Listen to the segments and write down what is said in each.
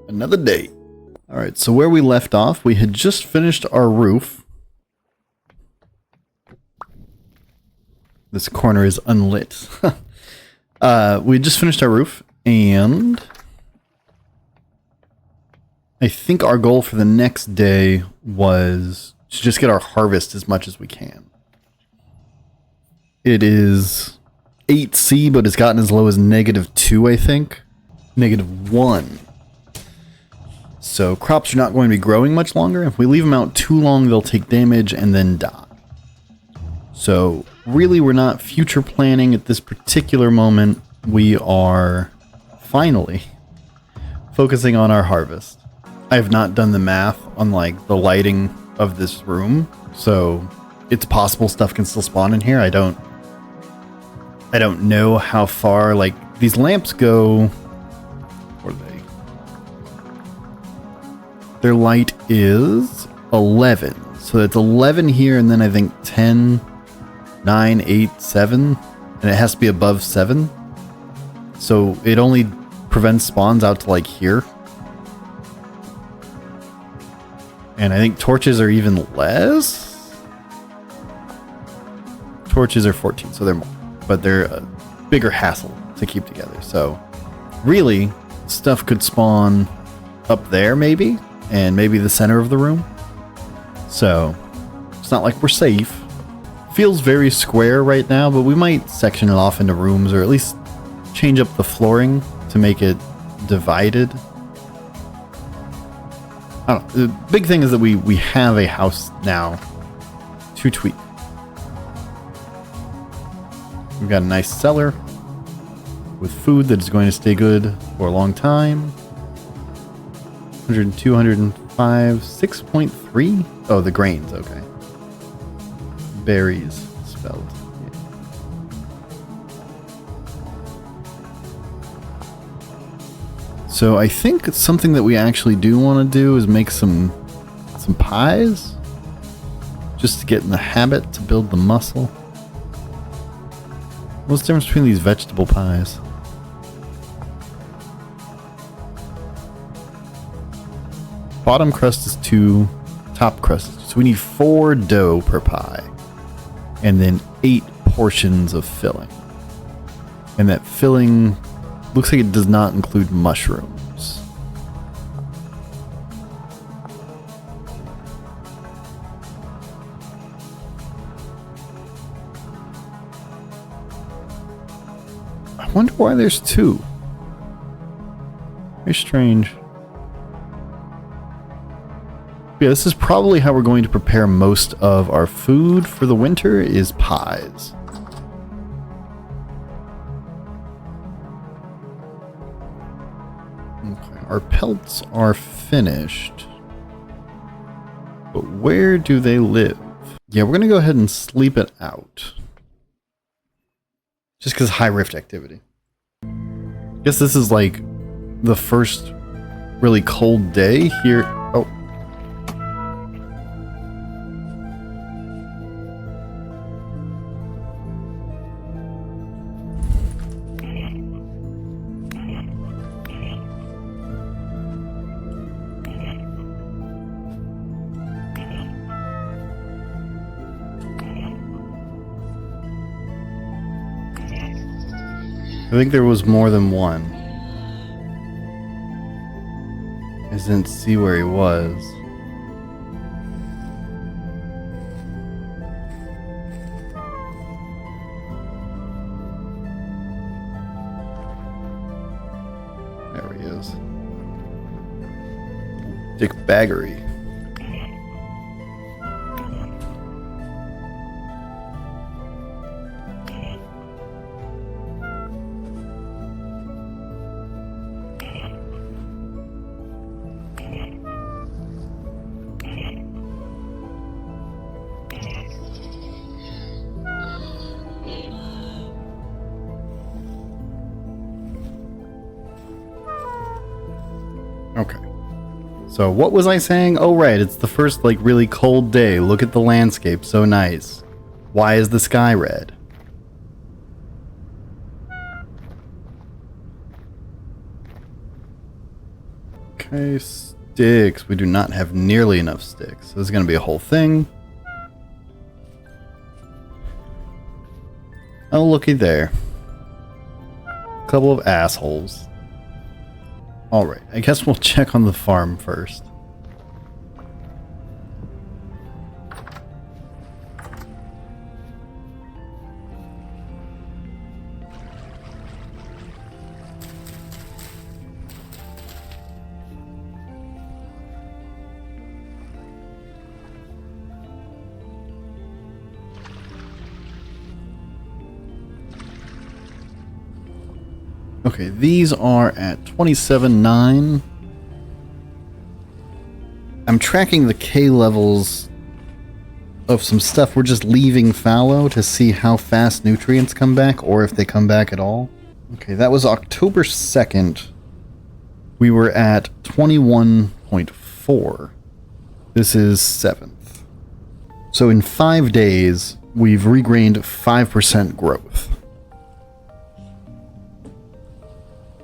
Another day. Alright, so where we left off, we had just finished our roof. This corner is unlit. We had just finished our roof, and I think our goal for the next day was to just get our harvest as much as we can. It is 8C, but it's gotten as low as -2, I think. -1. So crops are not going to be growing much longer. If we leave them out too long, they'll take damage and then die. So really, we're not future planning at this particular moment. We are finally focusing on our harvest. I have not done the math on like the lighting of this room, so it's possible stuff can still spawn in here. I don't know how far like these lamps go. Or they? Their light is 11. So it's 11 here, and then I think 10, 9, 8, 7. And it has to be above 7. So it only prevents spawns out to like here. And I think torches are even less. Torches are 14, so they're more. But they're a bigger hassle to keep together. So really, stuff could spawn up there maybe. And maybe the center of the room. So it's not like we're safe. Feels very square right now, but we might section it off into rooms, or at least change up the flooring to make it divided. I don't know. The big thing is that we have a house now to tweak. We've got a nice cellar with food that is going to stay good for a long time. 102, 105, 6.3? Oh, the grains, okay. Berries spelled. Yeah. So I think something that we actually do want to do is make some pies. Just to get in the habit to build the muscle. What's the difference between these vegetable pies? Bottom crust is 2, top crust is 2. So we need 4 dough per pie. And then 8 portions of filling. And that filling looks like it does not include mushrooms. I wonder why there's 2. Very strange. Yeah, this is probably how we're going to prepare most of our food for the winter, is pies. Okay, our pelts are finished. But where do they live? Yeah, we're going to go ahead and sleep it out. Just because high rift activity. I guess this is like the first really cold day here. Oh. I think there was more than one. I didn't see where he was. There he is. Dick Baggery. Okay. So what was I saying? Oh, right. It's the first, like, really cold day. Look at the landscape. So nice. Why is the sky red? Okay. Okay, sticks. We do not have nearly enough sticks. So this is going to be a whole thing. Oh, looky there. Couple of assholes. Alright, I guess we'll check on the farm first. Okay, these are at 27.9. I'm tracking the K levels of some stuff we're just leaving fallow to see how fast nutrients come back, or if they come back at all. Okay, that was October 2nd. We were at 21.4. This is 7th. So in 5 days, we've regained 5% growth.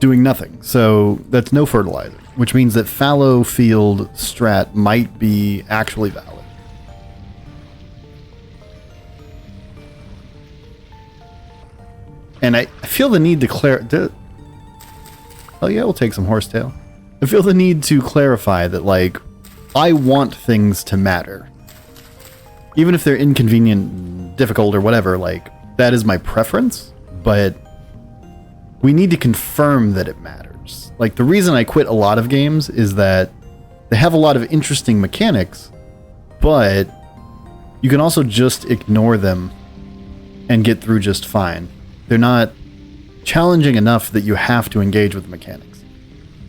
Doing nothing. So that's no fertilizer, which means that fallow field strat might be actually valid. And I feel the need to oh yeah, we'll take some horsetail. I feel the need to clarify that, like, I want things to matter. Even if they're inconvenient, difficult, or whatever, like, that is my preference, but we need to confirm that it matters. Like, the reason I quit a lot of games is that they have a lot of interesting mechanics, but you can also just ignore them and get through just fine. They're not challenging enough that you have to engage with the mechanics.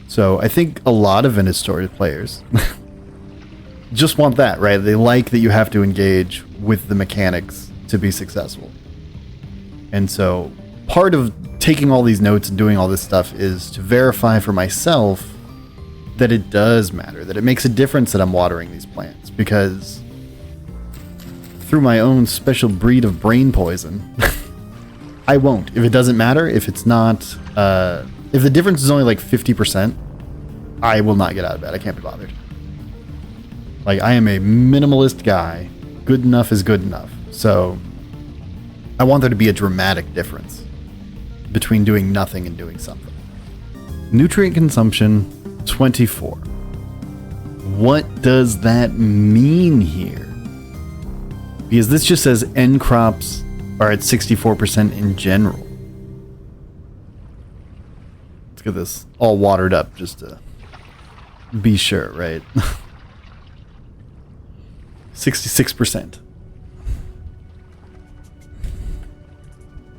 So I think a lot of Vintage Story players just want that, right? They like that you have to engage with the mechanics to be successful. And so part of taking all these notes and doing all this stuff is to verify for myself that it does matter, that it makes a difference that I'm watering these plants, because through my own special breed of brain poison, I won't. If it doesn't matter, if it's not, if the difference is only like 50%, I will not get out of bed. I can't be bothered. Like, I am a minimalist guy. Good enough is good enough. So I want there to be a dramatic difference between doing nothing and doing something. Nutrient consumption 24. What does that mean here? Because this just says end crops are at 64% in general. Let's get this all watered up just to be sure, right? 66%.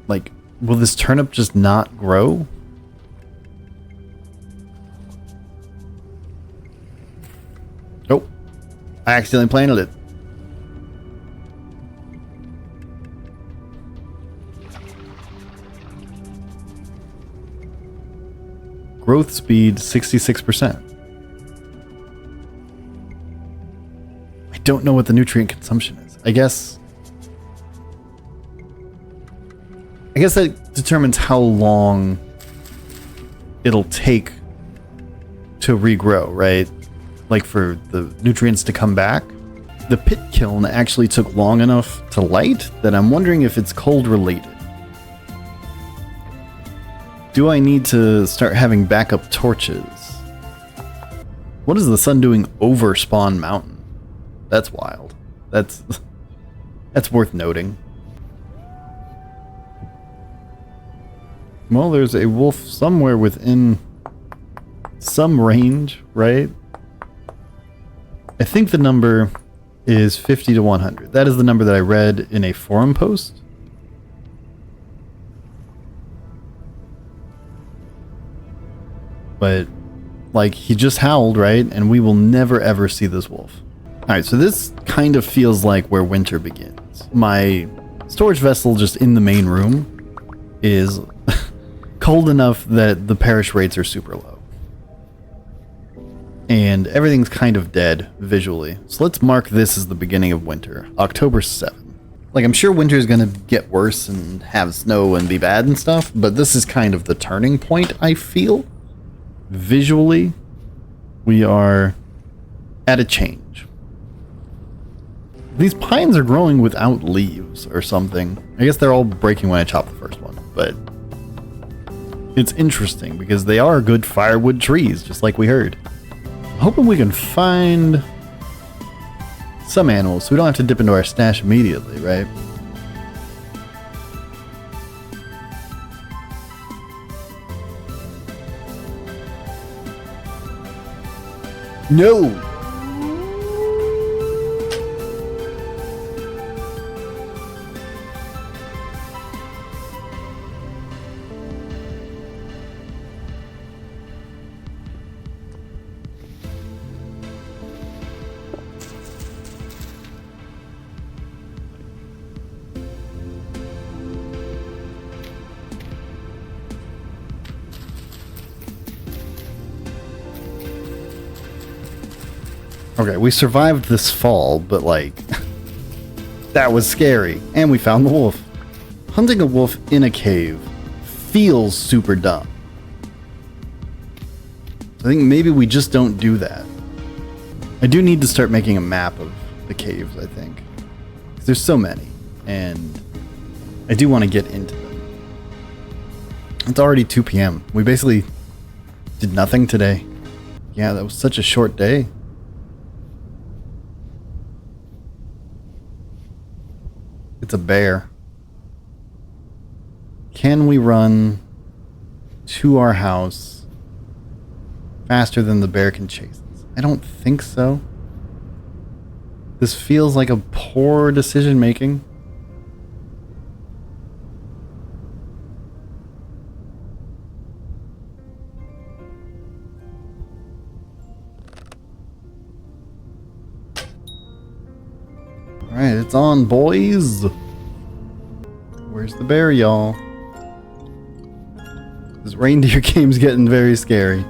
Like, will this turnip just not grow? Oh, I accidentally planted it. Growth speed 66%. I don't know what the nutrient consumption is. I guess that determines how long it'll take to regrow, right? Like, for the nutrients to come back. The pit kiln actually took long enough to light that I'm wondering if it's cold related. Do I need to start having backup torches? What is the sun doing over Spawn Mountain? That's wild. That's worth noting. Well, there's a wolf somewhere within some range, right? I think the number is 50 to 100. That is the number that I read in a forum post. But, like, he just howled, right? And we will never ever see this wolf. Alright, so this kind of feels like where winter begins. My storage vessel just in the main room is cold enough that the perish rates are super low. And everything's kind of dead visually. So let's mark this as the beginning of winter, October 7th. Like, I'm sure winter is going to get worse and have snow and be bad and stuff, but this is kind of the turning point, I feel, visually, We are at a change. These pines are growing without leaves or something. I guess they're all breaking when I chop the first one, but it's interesting because they are good firewood trees, just like we heard. I'm hoping we can find some animals so we don't have to dip into our stash immediately, right? No! Okay, we survived this fall, but like, that was scary. And we found the wolf. Hunting a wolf in a cave feels super dumb. I think maybe we just don't do that. I do need to start making a map of the caves, I think. 'Cause there's so many, and I do want to get into them. It's already 2 p.m. We basically did nothing today. Yeah, that was such a short day. It's a bear. Can we run to our house faster than the bear can chase us? I don't think so. This feels like a poor decision making. Alright, it's on, boys. Where's the bear, y'all? This reindeer game's getting very scary.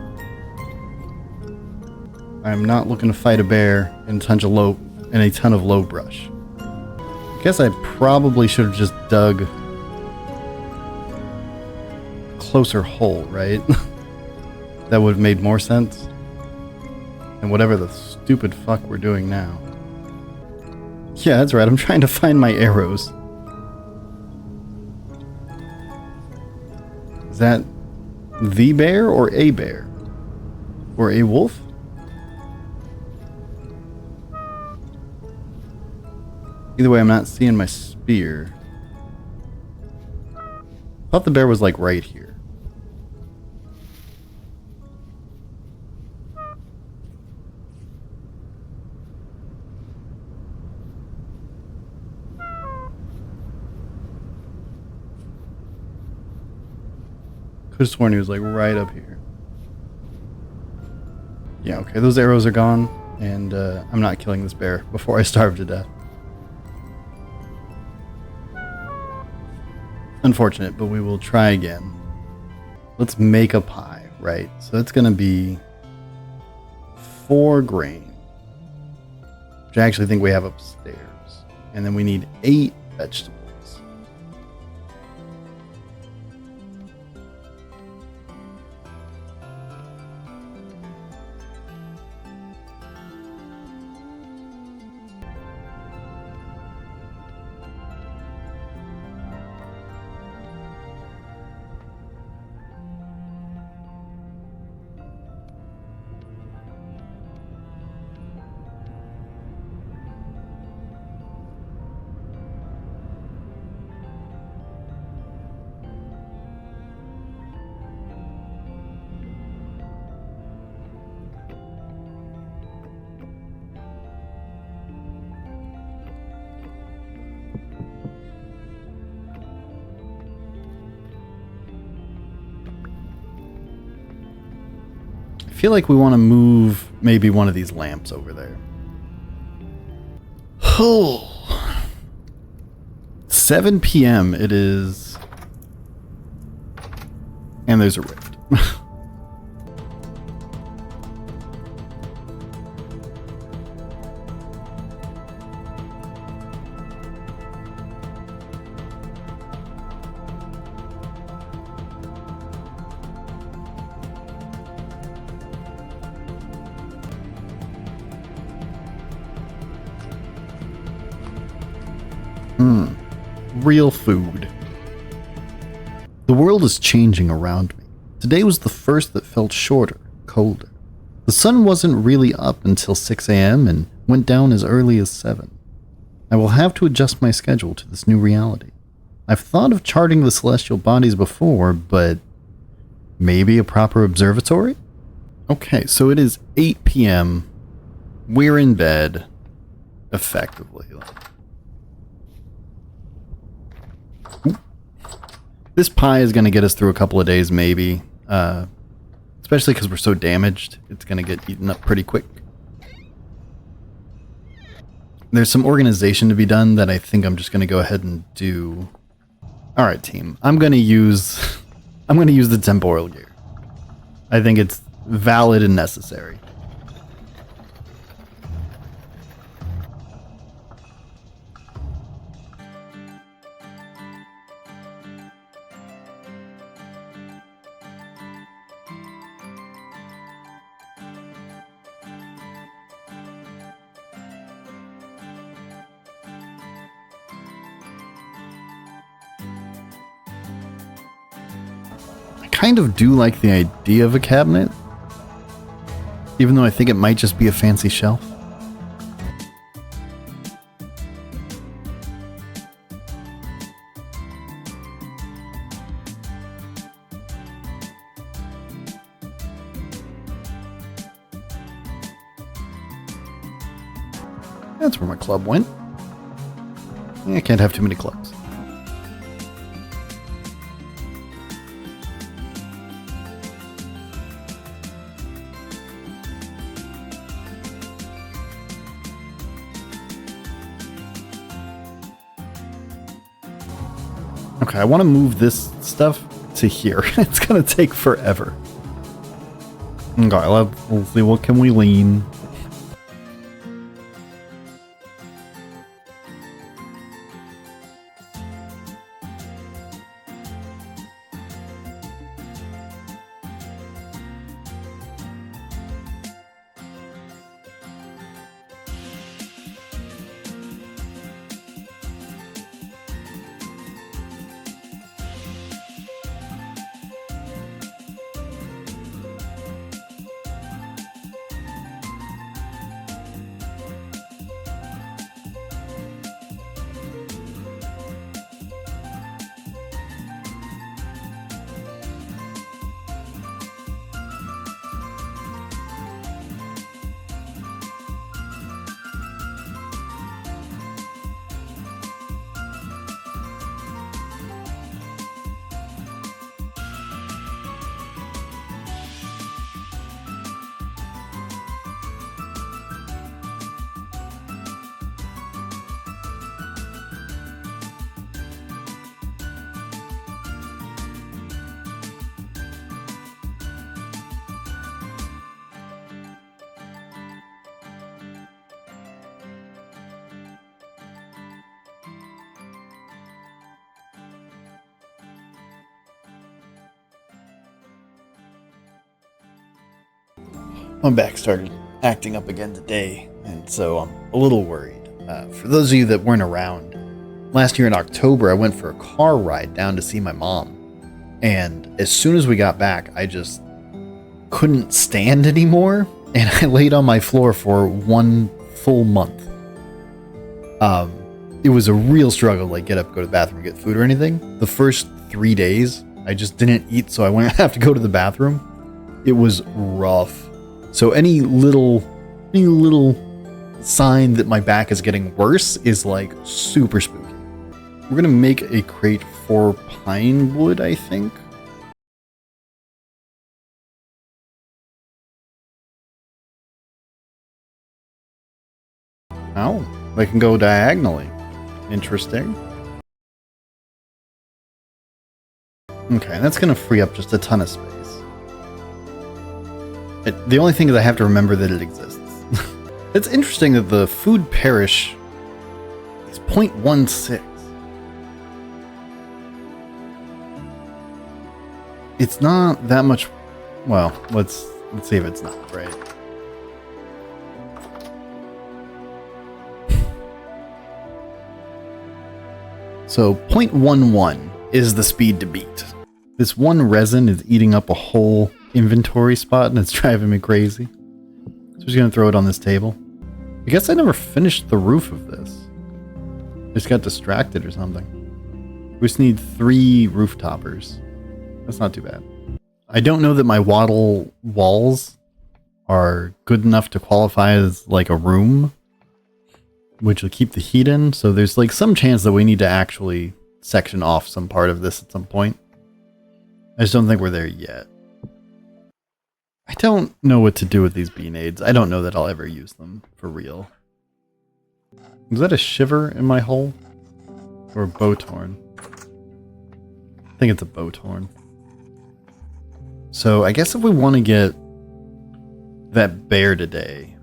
I'm not looking to fight a bear in a ton of low brush. I guess I probably should have just dug a closer hole, right? That would have made more sense than whatever the stupid fuck we're doing now. Yeah, that's right. I'm trying to find my arrows. Is that the bear or a bear? Or a wolf? Either way, I'm not seeing my spear. I thought the bear was like right here. Could have sworn he was like right up here. Yeah, okay, those arrows are gone, and I'm not killing this bear before I starve to death. Unfortunate, but we will try again. Let's make a pie, right? So that's gonna be 4 grain, which I actually think we have upstairs. And then we need 8 vegetables. I feel like we want to move maybe one of these lamps over there. Oh, 7 p.m. it is. And there's a rift. Real food. The world is changing around me. Today was the first that felt shorter, colder. The sun wasn't really up until 6 a.m. and went down as early as 7. I will have to adjust my schedule to this new reality. I've thought of charting the celestial bodies before, but maybe a proper observatory? Okay, so it is 8 p.m. We're in bed, effectively. This pie is going to get us through a couple of days, maybe. Especially because we're so damaged. It's going to get eaten up pretty quick. There's some organization to be done that I think I'm just going to go ahead and do. Alright, team. I'm going to use the temporal gear. I think it's valid and necessary. Kind of do like the idea of a cabinet, even though I think it might just be a fancy shelf. That's where my club went. I can't have too many clubs. Okay, I want to move this stuff to here. It's going to take forever. Okay, we'll see what can we lean. My back started acting up again today, and so I'm a little worried. For those of you that weren't around, last year in October, I went for a car ride down to see my mom. And as soon as we got back, I just couldn't stand anymore, and I laid on my floor for 1 full month. It was a real struggle to get up, go to the bathroom, get food or anything. The first 3 days, I just didn't eat, so I wouldn't have to go to the bathroom. It was rough. So any little sign that my back is getting worse is super spooky. We're gonna make a crate for pine wood, I think. Oh, they can go diagonally. Interesting. Okay, that's gonna free up just a ton of space. The only thing is I have to remember that it exists. It's interesting that the food perish is 0.16. It's not that much. Well, let's see if it's not right. So 0.11 is the speed to beat. This one resin is eating up a whole inventory spot and it's driving me crazy. So I'm just gonna throw it on this table. I guess I never finished the roof of this. I just got distracted or something. We just need 3 roof toppers. That's not too bad. I don't know that my wattle walls are good enough to qualify as like a room, which will keep the heat in. So there's like some chance that we need to actually section off some part of this at some point. I just don't think we're there yet. I don't know what to do with these bean aids. I don't know that I'll ever use them for real. Is that a shiver in my hole? Or a boat horn? I think it's a boat horn. So I guess if we want to get that bear today,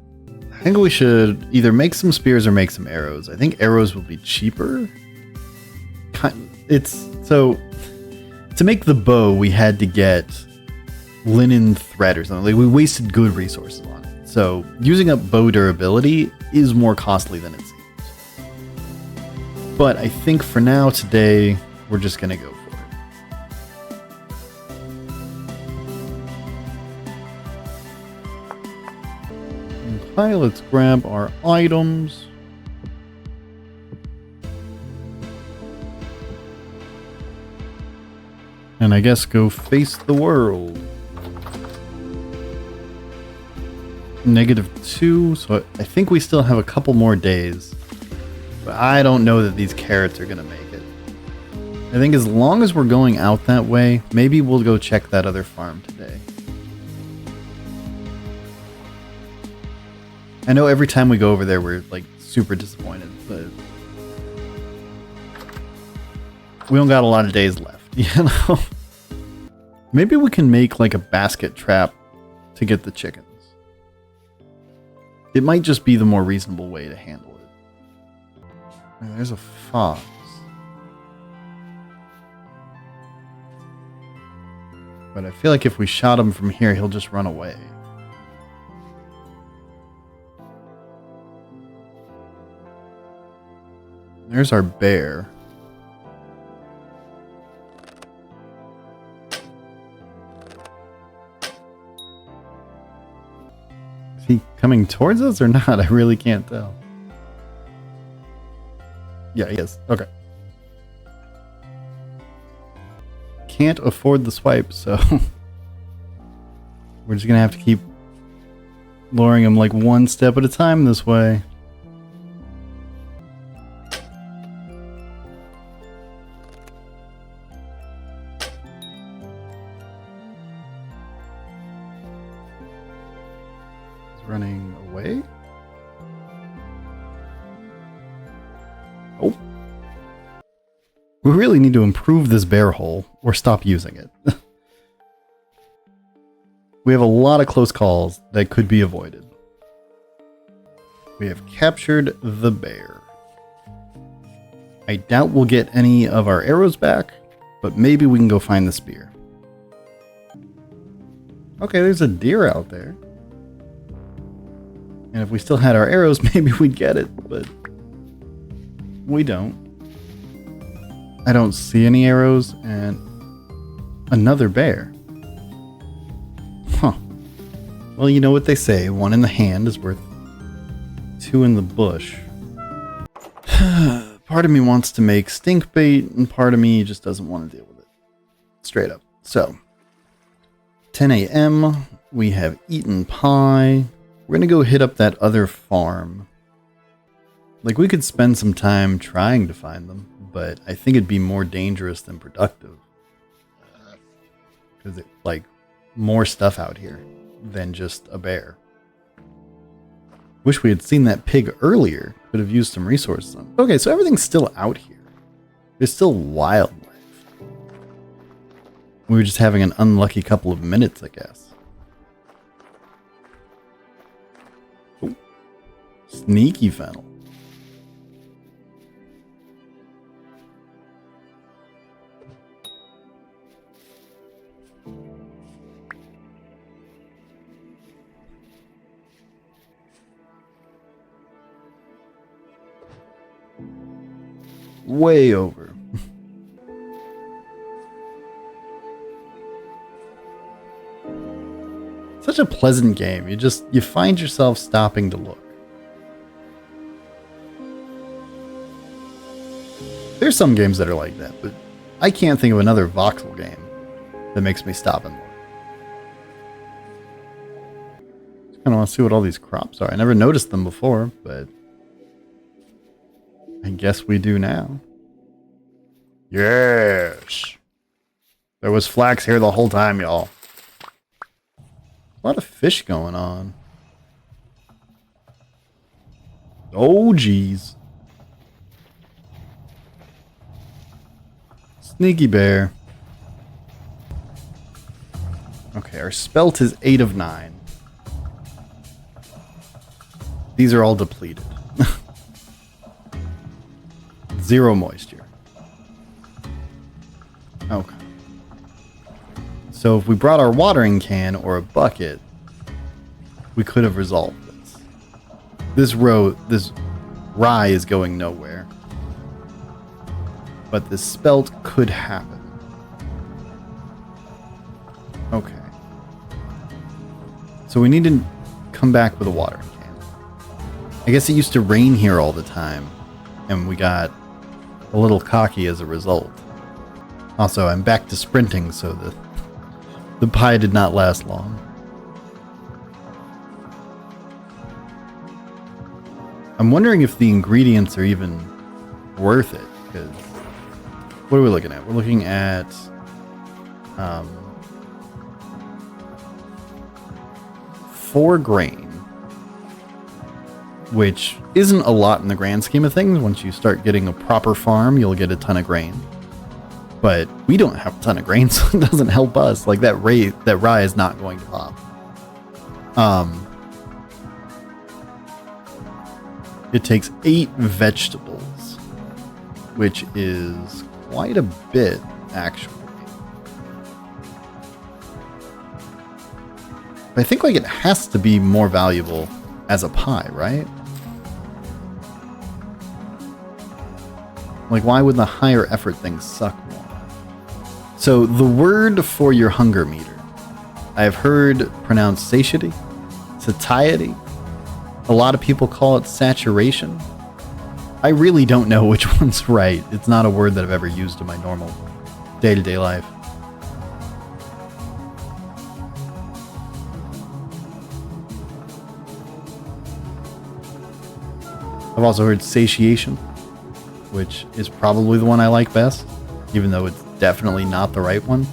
I think we should either make some spears or make some arrows. I think arrows will be cheaper. It's so to make the bow we had to get linen thread or something. Like we wasted good resources on it. So using up bow durability is more costly than it seems. But I think for now today we're just gonna go for it. Okay, let's grab our items. And I guess go face the world. -2, so I think we still have a couple more days. But I don't know that these carrots are going to make it. I think as long as we're going out that way, maybe we'll go check that other farm today. I know every time we go over there, we're like super disappointed, but we don't got a lot of days left, you know? Maybe we can make like a basket trap to get the chickens. It might just be the more reasonable way to handle it. There's a fox. But I feel like if we shot him from here, he'll just run away. There's our bear. Is he coming towards us or not? I really can't tell. Yeah, he is. Okay. Can't afford the swipe, so we're just gonna have to keep luring him like one step at a time this way. He's running away. Oh. We really need to improve this bear hole or stop using it. We have a lot of close calls that could be avoided. We have captured the bear. I doubt we'll get any of our arrows back, but maybe we can go find the spear. Okay, there's a deer out there. And if we still had our arrows, maybe we'd get it, but we don't. I don't see any arrows, and another bear. Huh. Well, you know what they say, one in the hand is worth 2 in the bush. Part of me wants to make stink bait, and part of me just doesn't want to deal with it. Straight up. So, 10 a.m., we have eaten pie. We're gonna go hit up that other farm. Like, we could spend some time trying to find them, but I think it'd be more dangerous than productive. Because it's like more stuff out here than just a bear. Wish we had seen that pig earlier. Could have used some resources on it. Okay, so everything's still out here. There's still wildlife. We were just having an unlucky couple of minutes, I guess. Oh. Sneaky fennel. Way over. such a pleasant game. You find yourself stopping to look. There's some games that are like that, but I can't think of another voxel game that makes me stop and look. Just kind of want to see what all these crops are. I never noticed them before, but I guess we do now. Yes! There was flax here the whole time, y'all. A lot of fish going on. Oh, geez. Sneaky bear. Okay, our spelt is 8 of 9. These are all depleted. 0 moisture. Okay. So if we brought our watering can or a bucket, we could have resolved this. This rye is going nowhere. But the spelt could happen. Okay. So we need to come back with a watering can. I guess it used to rain here all the time, and we got a little cocky as a result. Also, I'm back to sprinting, so the pie did not last long. I'm wondering if the ingredients are even worth it, because what are we looking at? We're looking at 4 grain, which isn't a lot in the grand scheme of things. Once you start getting a proper farm, you'll get a ton of grain. But we don't have a ton of grain, so it doesn't help us. Like that rye is not going to pop. It takes 8 vegetables, which is quite a bit, actually. But I think like it has to be more valuable as a pie, right? Like, why would the higher effort things suck more? So the word for your hunger meter, I have heard pronounced satiety, satiety. A lot of people call it saturation. I really don't know which one's right. It's not a word that I've ever used in my normal day-to-day life. I've also heard satiation, which is probably the one I like best, even though it's definitely not the right one.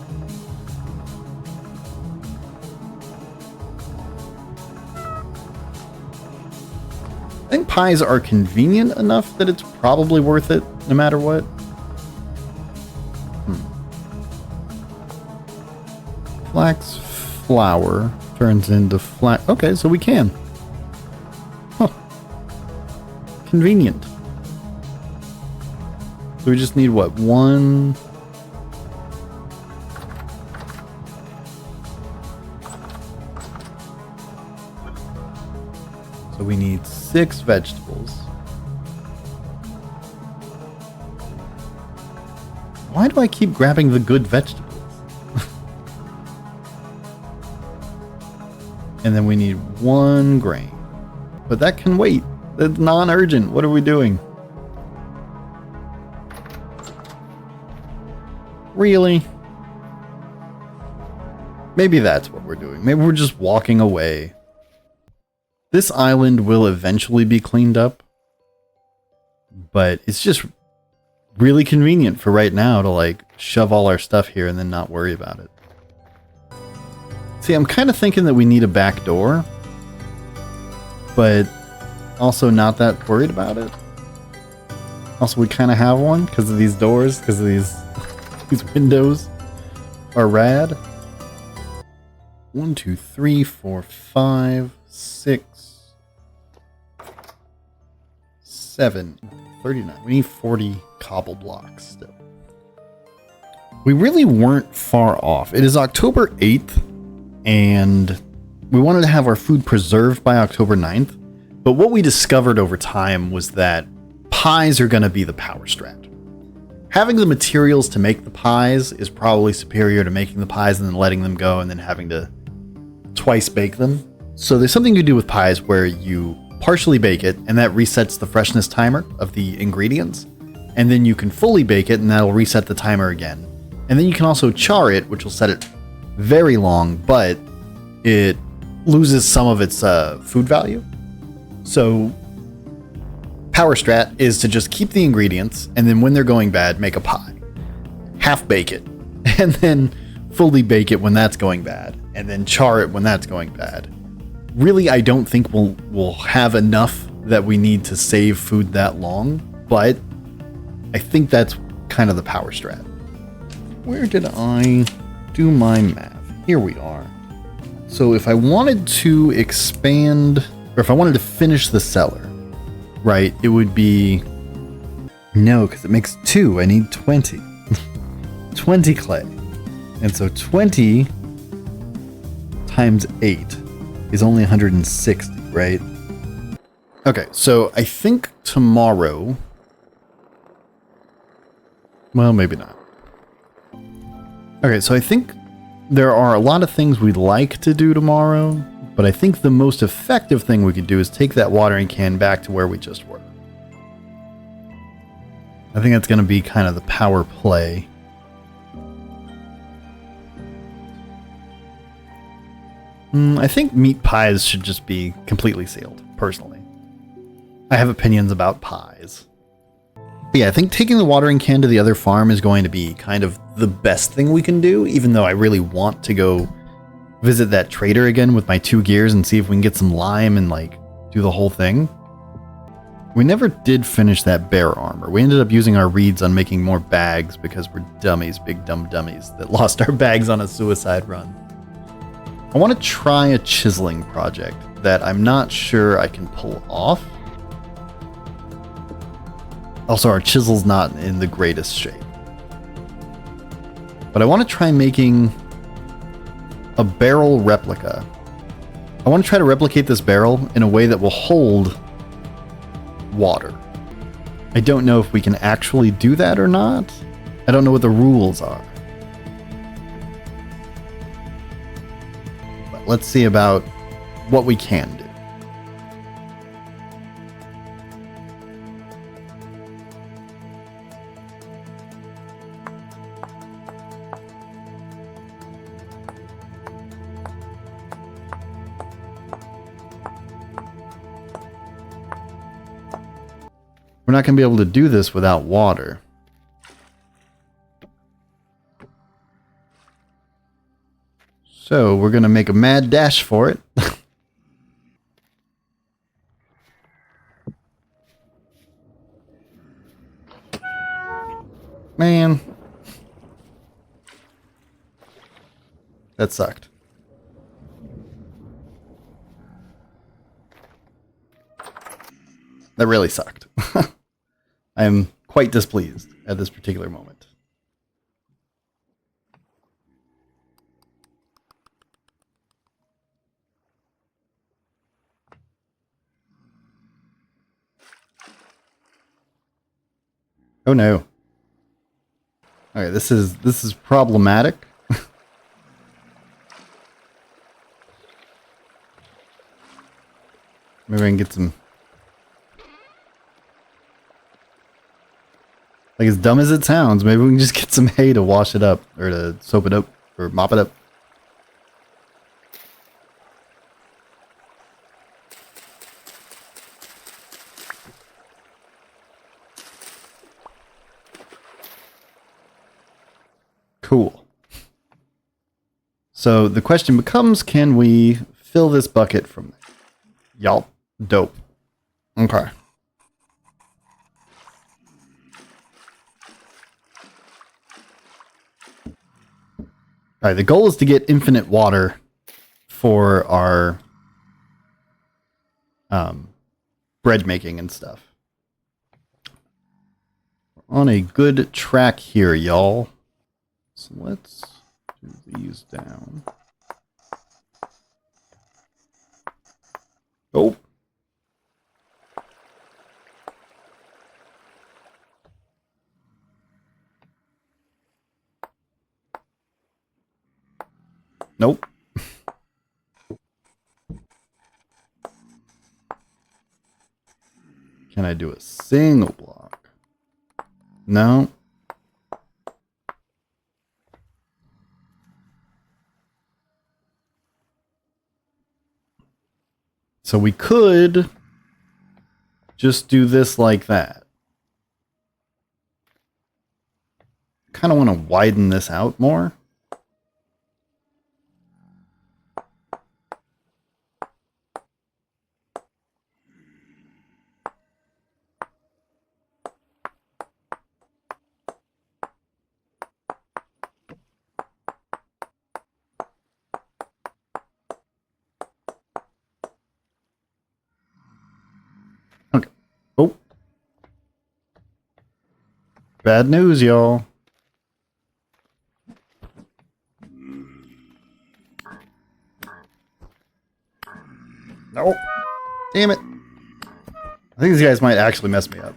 I think pies are convenient enough that it's probably worth it, no matter what. Flax flour turns into flax. Okay, so we can. Huh. Convenient. So we just need what? 1. So we need 6 vegetables. Why do I keep grabbing the good vegetables? And then we need 1 grain. But that can wait. That's non-urgent. What are we doing? Really? Maybe that's what we're doing. Maybe we're just walking away. This island will eventually be cleaned up, but it's just really convenient for right now to like shove all our stuff here and then not worry about it. See, I'm kind of thinking that we need a back door, but also not that worried about it. Also, we kind of have one because of these doors, because of these windows are rad. 1, 2, 3, 4, 5, 6, 7, 39. We need 40 cobble blocks still. We really weren't far off. It is October 8th, and we wanted to have our food preserved by October 9th. But what we discovered over time was that pies are going to be the power strat. Having the materials to make the pies is probably superior to making the pies and then letting them go and then having to twice bake them. So there's something you do with pies where you partially bake it, and that resets the freshness timer of the ingredients. And then you can fully bake it, and that'll reset the timer again. And then you can also char it, which will set it very long, but it loses some of its food value. So power strat is to just keep the ingredients, and then when they're going bad, make a pie. Half bake it, and then fully bake it when that's going bad, and then char it when that's going bad. Really, I don't think we'll have enough that we need to save food that long, but I think that's kind of the power strat. Where did I do my math? Here we are. So if I wanted to expand, or if I wanted to finish the cellar, right, it would be... No, because it makes 2. I need 20. 20 clay. And so 20 times 8 is only 160, right? Okay, so I think tomorrow... Well, maybe not. Okay, so I think there are a lot of things we'd like to do tomorrow, but I think the most effective thing we could do is take that watering can back to where we just were. I think that's going to be kind of the power play. I think meat pies should just be completely sealed, personally. I have opinions about pies. But yeah, I think taking the watering can to the other farm is going to be kind of the best thing we can do, even though I really want to go visit that trader again with my 2 gears and see if we can get some lime and like do the whole thing. We never did finish that bear armor. We ended up using our reeds on making more bags because we're dummies, big dumb dummies that lost our bags on a suicide run. I want to try a chiseling project that I'm not sure I can pull off. Also, our chisel's not in the greatest shape. But I want to try making a barrel replica. I want to try to replicate this barrel in a way that will hold water. I don't know if we can actually do that or not. I don't know what the rules are. But let's see about what we can do. We're not going to be able to do this without water. So we're going to make a mad dash for it. Man. That sucked. That really sucked. I am quite displeased at this particular moment. Oh no. Okay, this is problematic. Maybe I can get some... Like, as dumb as it sounds, maybe we can just get some hay to wash it up, or to soap it up, or mop it up. Cool. So the question becomes, can we fill this bucket from there? Yup. Dope. Okay. Alright, the goal is to get infinite water for our bread making and stuff. We're on a good track here, y'all. So let's do these down. Oh. Nope. Can I do a single block? No. So we could just do this like that. Kind of want to widen this out more. Okay. Oh. Bad news, y'all. No. Damn it. I think these guys might actually mess me up.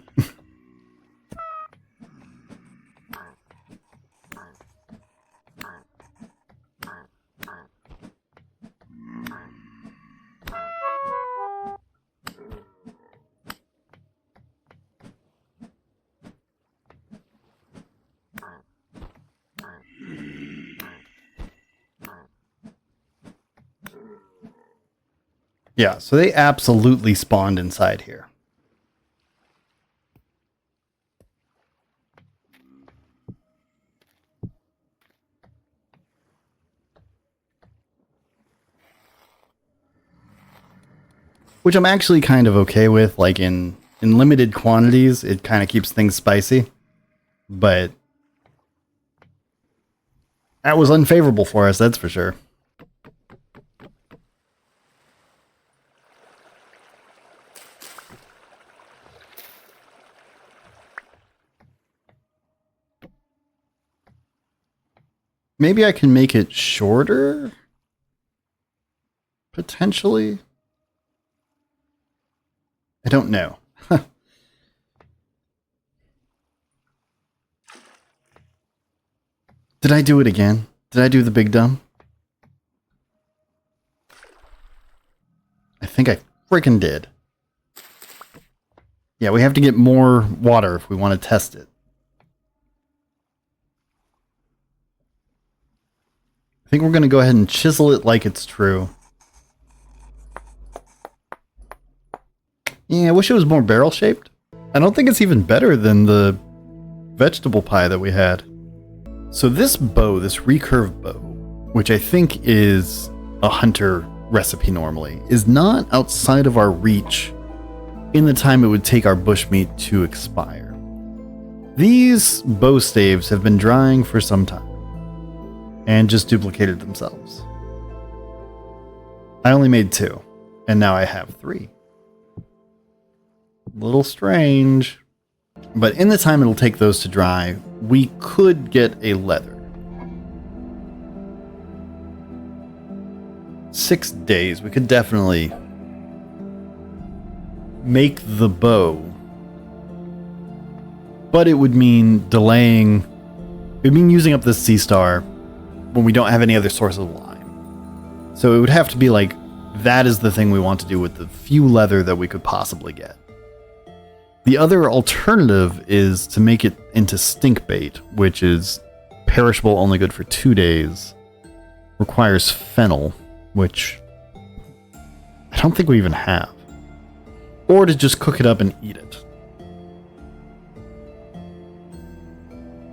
Yeah, so they absolutely spawned inside here. Which I'm actually kind of okay with, like in limited quantities, it kind of keeps things spicy. But that was unfavorable for us, that's for sure. Maybe I can make it shorter? Potentially? I don't know. Did I do it again? Did I do the big dumb? I think I freaking did. Yeah, we have to get more water if we want to test it. I think we're going to go ahead and chisel it like it's true. Yeah, I wish it was more barrel-shaped. I don't think it's even better than the vegetable pie that we had. So this bow, this recurve bow, which I think is a hunter recipe normally, is not outside of our reach in the time it would take our bushmeat to expire. These bow staves have been drying for some time and just duplicated themselves. I only made 2, and now I have 3. A little strange. But in the time it'll take those to dry, we could get a leather. 6 days, we could definitely make the bow. But it would mean delaying, it would mean using up this sea star when we don't have any other source of lime. So it would have to be like, that is the thing we want to do with the few leather that we could possibly get. The other alternative is to make it into stink bait, which is perishable, only good for 2 days. Requires fennel, which I don't think we even have. Or to just cook it up and eat it.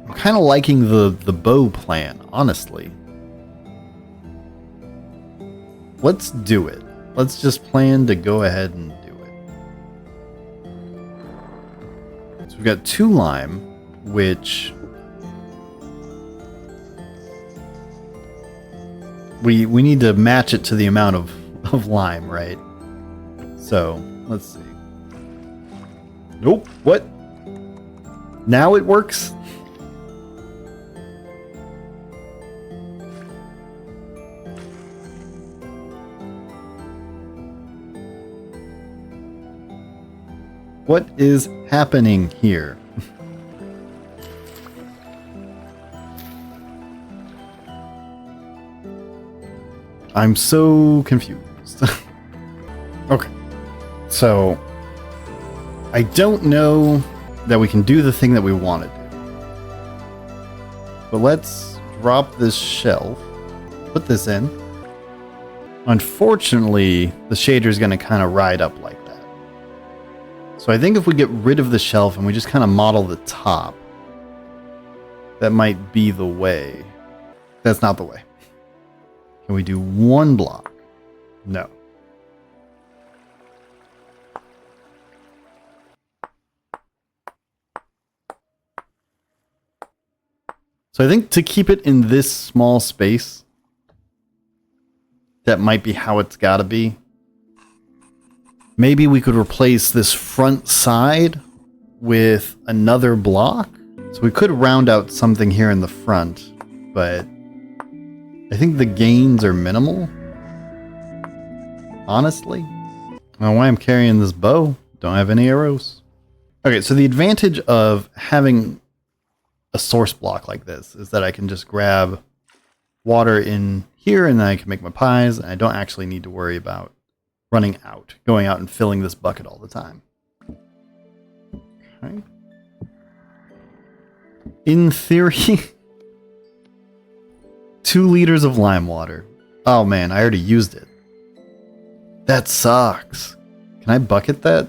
I'm kind of liking the bow plan, honestly. Let's do it. Let's just plan to go ahead and do it. So we've got 2 lime, which we need to match it to the amount of lime, right? So let's see. Nope. What? Now it works? What is happening here? I'm so confused. Okay. So, I don't know that we can do the thing that we want to do. But let's drop this shelf, put this in. Unfortunately, the shader is going to kind of ride up like that. So I think if we get rid of the shelf and we just kind of model the top, that might be the way. That's not the way. Can we do one block? No. So I think to keep it in this small space, that might be how it's got to be. Maybe we could replace this front side with another block. So we could round out something here in the front, but I think the gains are minimal. Honestly. I don't know why I'm carrying this bow. Don't have any arrows. Okay, so the advantage of having a source block like this is that I can just grab water in here and then I can make my pies and I don't actually need to worry about running out, going out and filling this bucket all the time. Okay. In theory, 2 liters of lime water. Oh man, I already used it. That sucks. Can I bucket that?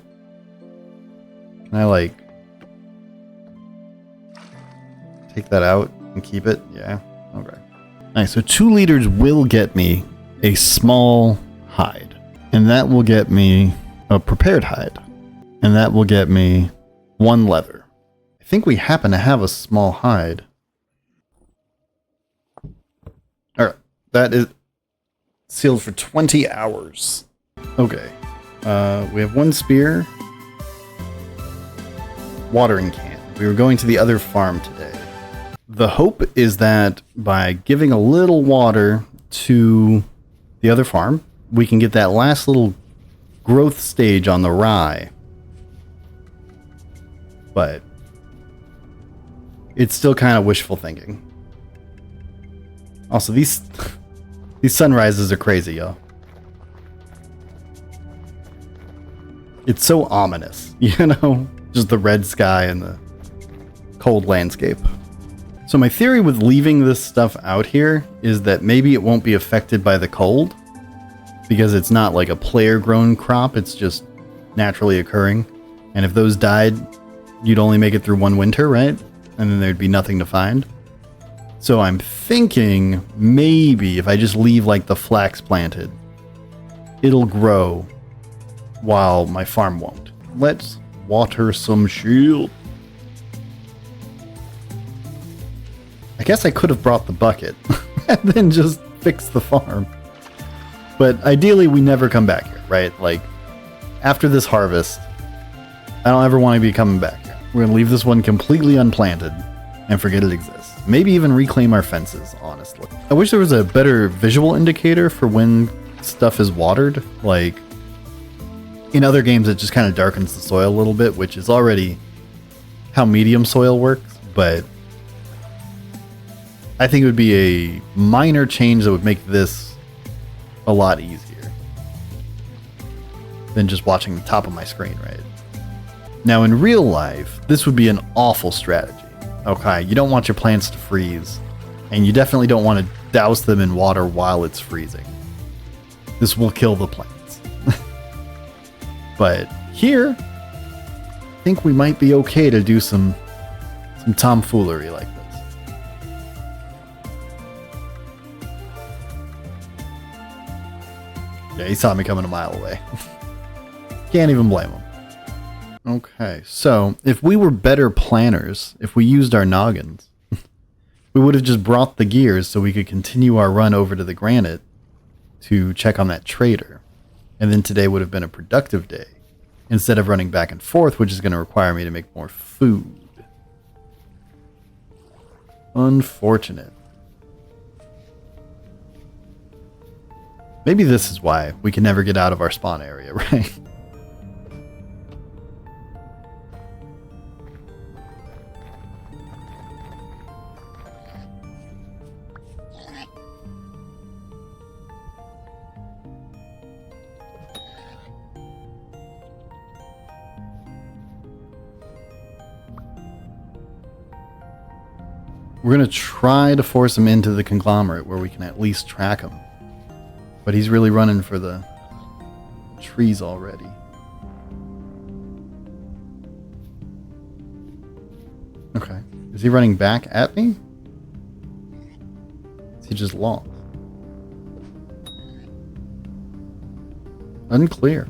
Can I like take that out and keep it? Yeah, okay. Alright, so 2 liters will get me a small hide. And that will get me a prepared hide. And that will get me 1 leather. I think we happen to have a small hide. Alright, that is sealed for 20 hours. Okay. We have 1 spear. Watering can. We were going to the other farm today. The hope is that by giving a little water to the other farm, we can get that last little growth stage on the rye. But it's still kind of wishful thinking. Also, these sunrises are crazy, yo. It's so ominous, you know? Just the red sky and the cold landscape. So my theory with leaving this stuff out here is that maybe it won't be affected by the cold because it's not like a player grown crop, it's just naturally occurring. And if those died, you'd only make it through 1 winter, right? And then there'd be nothing to find. So I'm thinking maybe if I just leave like the flax planted, it'll grow while my farm won't. Let's water some shield. I guess I could have brought the bucket and then just fixed the farm. But ideally we never come back here, right? Like after this harvest, I don't ever want to be coming back here. We're going to leave this one completely unplanted and forget it exists. Maybe even reclaim our fences, honestly. I wish there was a better visual indicator for when stuff is watered. Like in other games, it just kind of darkens the soil a little bit, which is already how medium soil works. But I think it would be a minor change that would make this a lot easier than just watching the top of my screen, right? Now, in real life, this would be an awful strategy. Okay, you don't want your plants to freeze, and you definitely don't want to douse them in water while it's freezing. This will kill the plants. But here, I think we might be okay to do some tomfoolery like this. Yeah, he saw me coming a mile away. Can't even blame him. Okay, so if we were better planners, if we used our noggins, we would have just brought the gears so we could continue our run over to the granite to check on that trader. And then today would have been a productive day, instead of running back and forth, which is going to require me to make more food. Unfortunate. Maybe this is why we can never get out of our spawn area, right? We're going to try to force him into the conglomerate where we can at least track him. But he's really running for the trees already. Okay. Is he running back at me? Is he just lost? Unclear.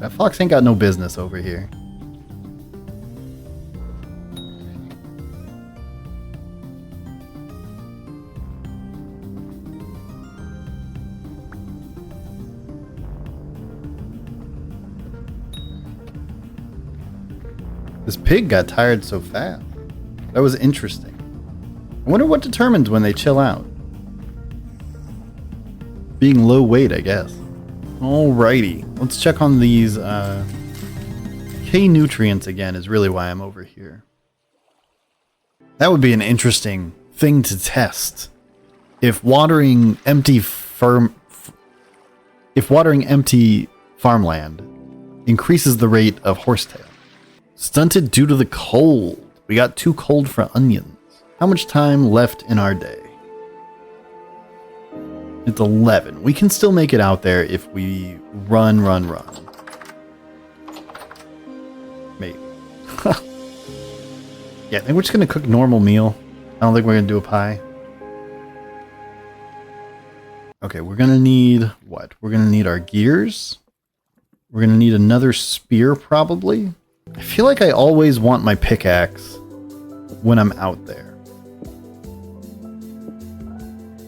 That fox ain't got no business over here. This pig got tired so fast. That was interesting. I wonder what determines when they chill out. Being low weight, I guess. Alrighty, let's check on these K nutrients again is really why I'm over here. That would be an interesting thing to test. If watering empty farmland increases the rate of horsetail. Stunted due to the cold. We got too cold for onions. How much time left in our day? It's 11. We can still make it out there if we run. Maybe. Yeah, I think we're just going to cook normal meal. I don't think we're going to do a pie. Okay, we're going to need what? We're going to need our gears. We're going to need another spear probably. I feel like I always want my pickaxe when I'm out there.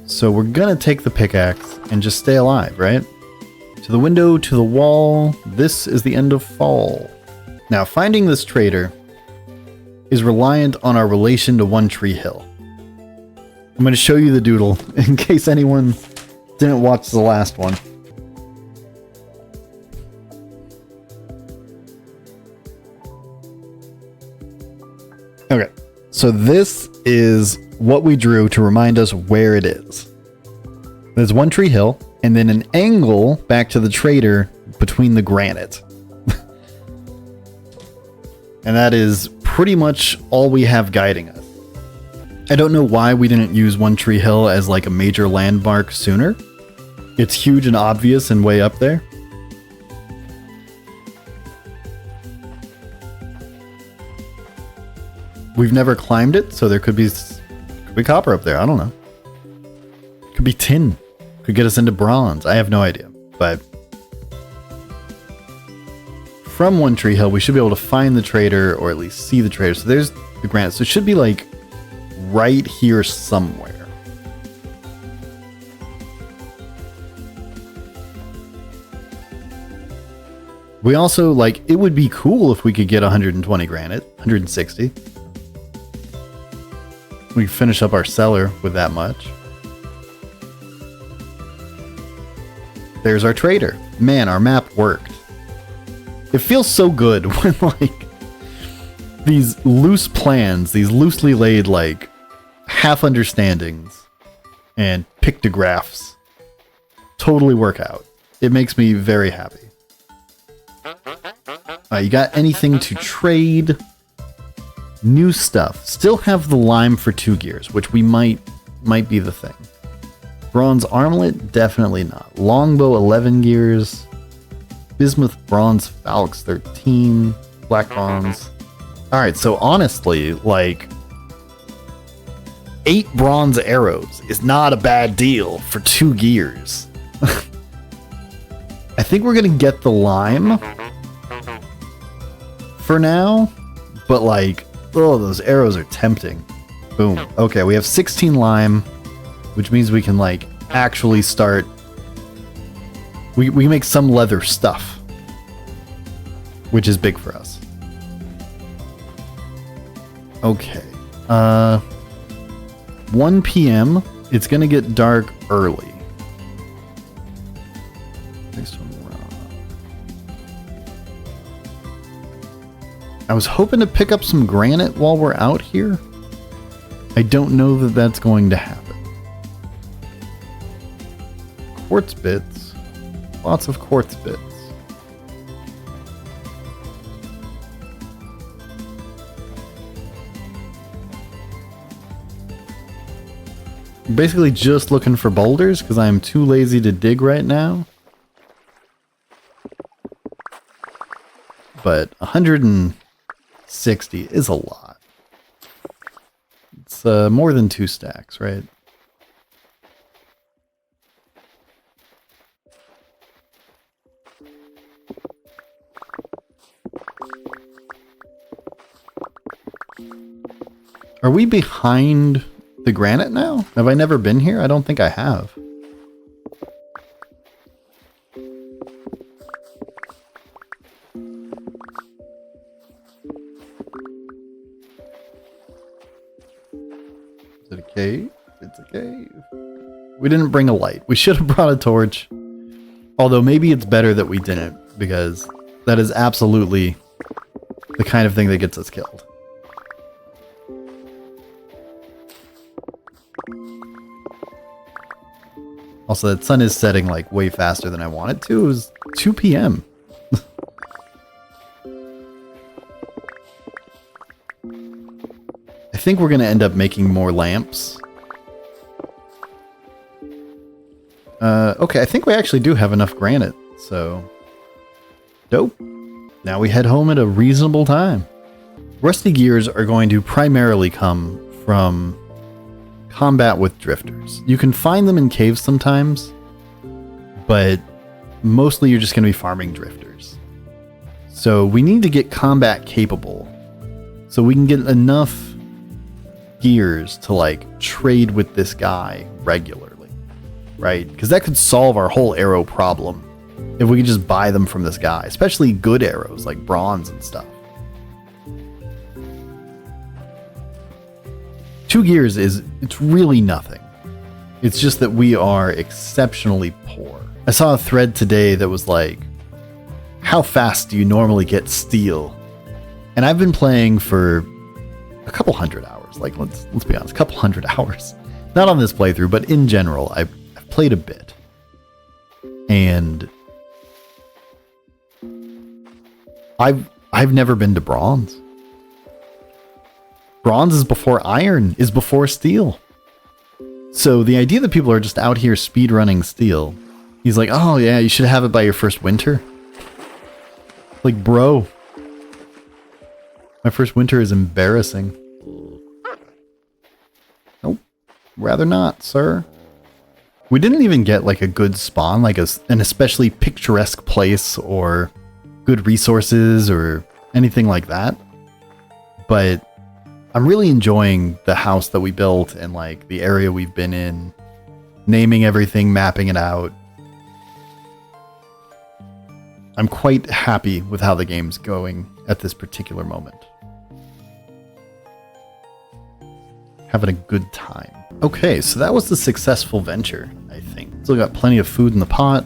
So we're gonna take the pickaxe and just stay alive, right? To the window, to the wall. This is the end of fall. Now, finding this trader is reliant on our relation to One Tree Hill. I'm gonna show you the doodle in case anyone didn't watch the last one. Okay, so this is what we drew to remind us where it is. There's One Tree Hill, and then an angle back to the trader between the granite. And that is pretty much all we have guiding us. I don't know why we didn't use One Tree Hill as like a major landmark sooner. It's huge and obvious and way up there. We've never climbed it, so there could be copper up there. I don't know. Could be tin. Could get us into bronze. I have no idea. But from One Tree Hill, we should be able to find the trader, or at least see the trader. So there's the granite. So it should be like right here somewhere. We also, like, it would be cool if we could get 120 granite, 160. We can finish up our cellar with that much. There's our trader. Man, our map worked. It feels so good when, like, these loose plans, these loosely laid, like, half understandings and pictographs totally work out. It makes me very happy. You got anything to trade? New stuff. Still have the lime for 2 gears, which we might be the thing. Bronze armlet? Definitely not. Longbow 11 gears. Bismuth bronze falx 13. Black bronze. Alright, so honestly, like, 8 bronze arrows is not a bad deal for 2 gears. I think we're gonna get the lime for now, but like, oh, those arrows are tempting. Boom. Okay, we have 16 lime, which means we can, like, actually start. We can make some leather stuff, which is big for us. Okay. 1 p.m. It's gonna get dark early. Next one. I was hoping to pick up some granite while we're out here. I don't know that that's going to happen. Quartz bits. Lots of quartz bits. Basically just looking for boulders because I'm too lazy to dig right now. But 160 is a lot. It's more than 2 stacks, right? Are we behind the granite now? Have I never been here? I don't think I have. Is it a cave? It's a cave. We didn't bring a light. We should have brought a torch. Although maybe it's better that we didn't, because that is absolutely the kind of thing that gets us killed. Also, that sun is setting like way faster than I want it to. It was 2 p.m. I think we're going to end up making more lamps. Okay, I think we actually do have enough granite, so dope. Now we head home at a reasonable time. Rusty gears are going to primarily come from combat with drifters. You can find them in caves sometimes, but mostly you're just going to be farming drifters. So we need to get combat capable so we can get enough gears to like trade with this guy regularly, right? Because that could solve our whole arrow problem if we could just buy them from this guy, especially good arrows like bronze and stuff. 2 gears it's really nothing. It's just that we are exceptionally poor. I saw a thread today that was like, how fast do you normally get steel? And I've been playing for a couple hundred hours. Like, let's be honest, a couple hundred hours. Not on this playthrough, but in general, I've played a bit. And I've never been to bronze. Bronze is before iron, is before steel. So the idea that people are just out here speedrunning steel, he's like, oh yeah, you should have it by your first winter. Like, bro, my first winter is embarrassing. Nope, rather not, sir. We didn't even get like a good spawn, like an especially picturesque place or good resources or anything like that. But I'm really enjoying the house that we built and like the area we've been in, naming everything, mapping it out. I'm quite happy with how the game's going at this particular moment. Having a good time. Okay, so that was the successful venture, I think. Still got plenty of food in the pot.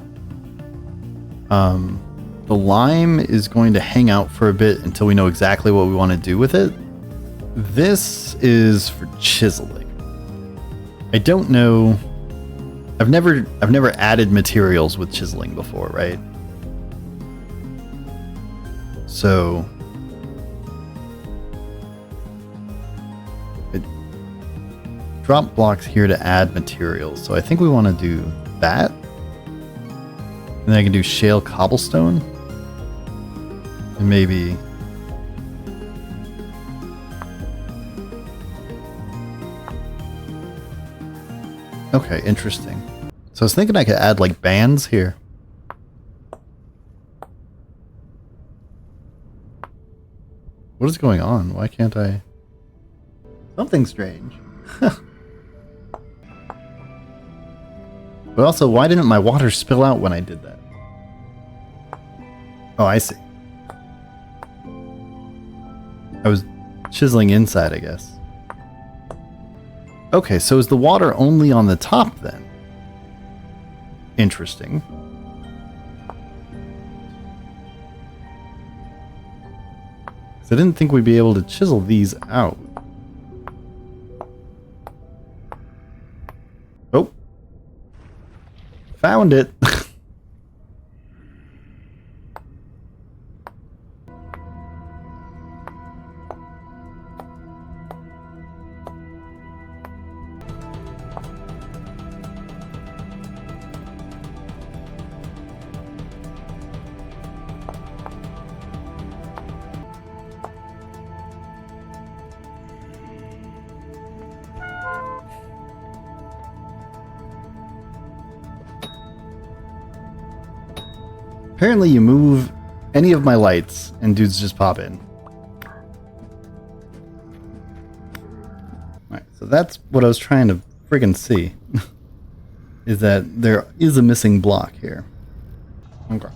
The lime is going to hang out for a bit until we know exactly what we want to do with it. This is for chiseling. I don't know. I've never added materials with chiseling before, right? So it drop blocks here to add materials. So I think we want to do that. And then I can do shale cobblestone. And maybe okay, interesting. So I was thinking I could add like bands here. What is going on? Why can't I? Something strange. But also, why didn't my water spill out when I did that? Oh, I see. I was chiseling inside, I guess. Okay, so is the water only on the top then? Interesting. So I didn't think we'd be able to chisel these out. Oh. Found it. Apparently you move any of my lights and dudes just pop in. Alright, so that's what I was trying to friggin' see. Is that there is a missing block here. Okay.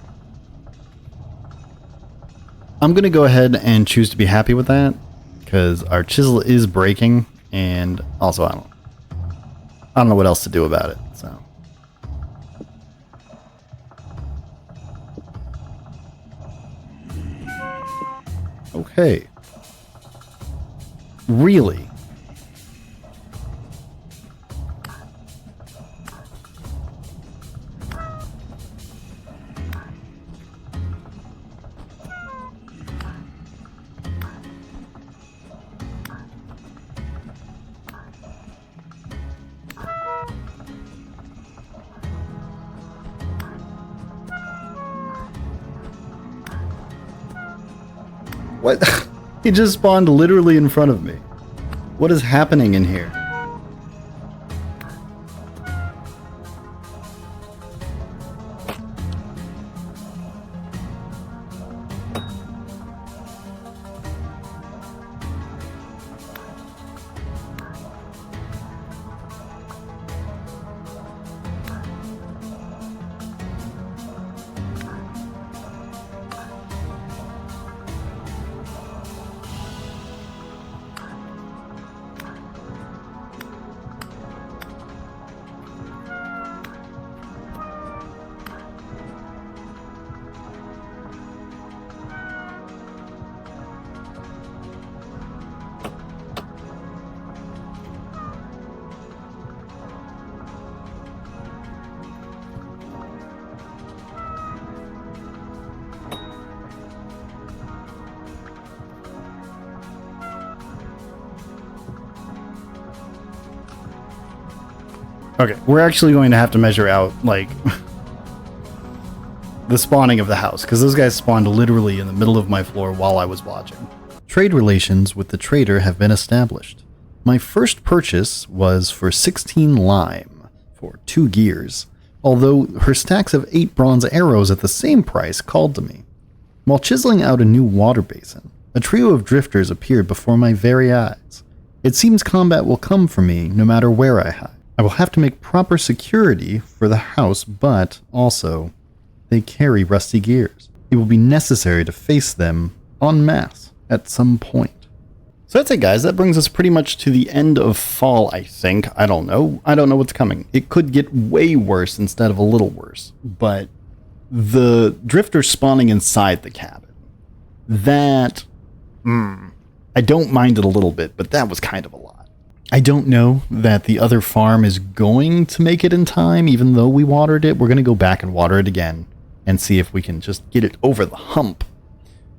I'm going to go ahead and choose to be happy with that, because our chisel is breaking, and also I don't know what else to do about it, so. Okay. Really? What? He just spawned literally in front of me. What is happening in here? Okay, we're actually going to have to measure out, like, the spawning of the house, because those guys spawned literally in the middle of my floor while I was watching. Trade relations with the trader have been established. My first purchase was for 16 lime, for 2 gears, although her stacks of 8 bronze arrows at the same price called to me. While chiseling out a new water basin, a trio of drifters appeared before my very eyes. It seems combat will come for me no matter where I hide. I will have to make proper security for the house, but also, they carry rusty gears. It will be necessary to face them en masse at some point. So that's it, guys. That brings us pretty much to the end of fall, I think. I don't know. I don't know what's coming. It could get way worse instead of a little worse. But the drifter spawning inside the cabin, that, I don't mind it a little bit, but that was kind of a lot. I don't know that the other farm is going to make it in time, even though we watered it. We're going to go back and water it again and see if we can just get it over the hump.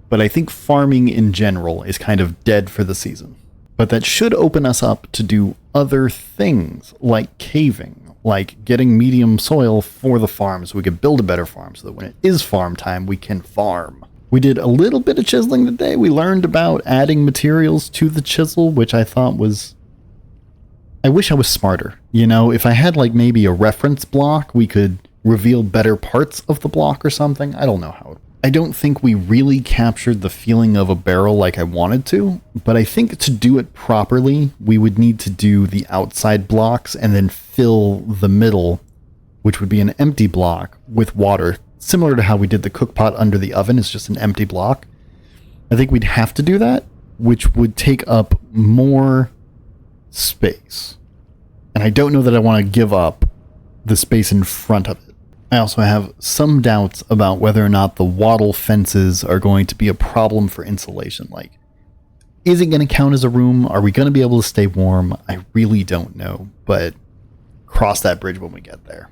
But I think farming in general is kind of dead for the season. But that should open us up to do other things, like caving, like getting medium soil for the farm so we could build a better farm so that when it is farm time, we can farm. We did a little bit of chiseling today. We learned about adding materials to the chisel, which I thought was... I wish I was smarter. You know, if I had like maybe a reference block, we could reveal better parts of the block or something. I don't know how. I don't think we really captured the feeling of a barrel like I wanted to, but I think to do it properly, we would need to do the outside blocks and then fill the middle, which would be an empty block, with water, similar to how we did the cook pot under the oven. It's just an empty block. I think we'd have to do that, which would take up more space. And I don't know that I want to give up the space in front of it. I also have some doubts about whether or not the wattle fences are going to be a problem for insulation. Like, is it going to count as a room? Are we going to be able to stay warm? I really don't know, but cross that bridge when we get there.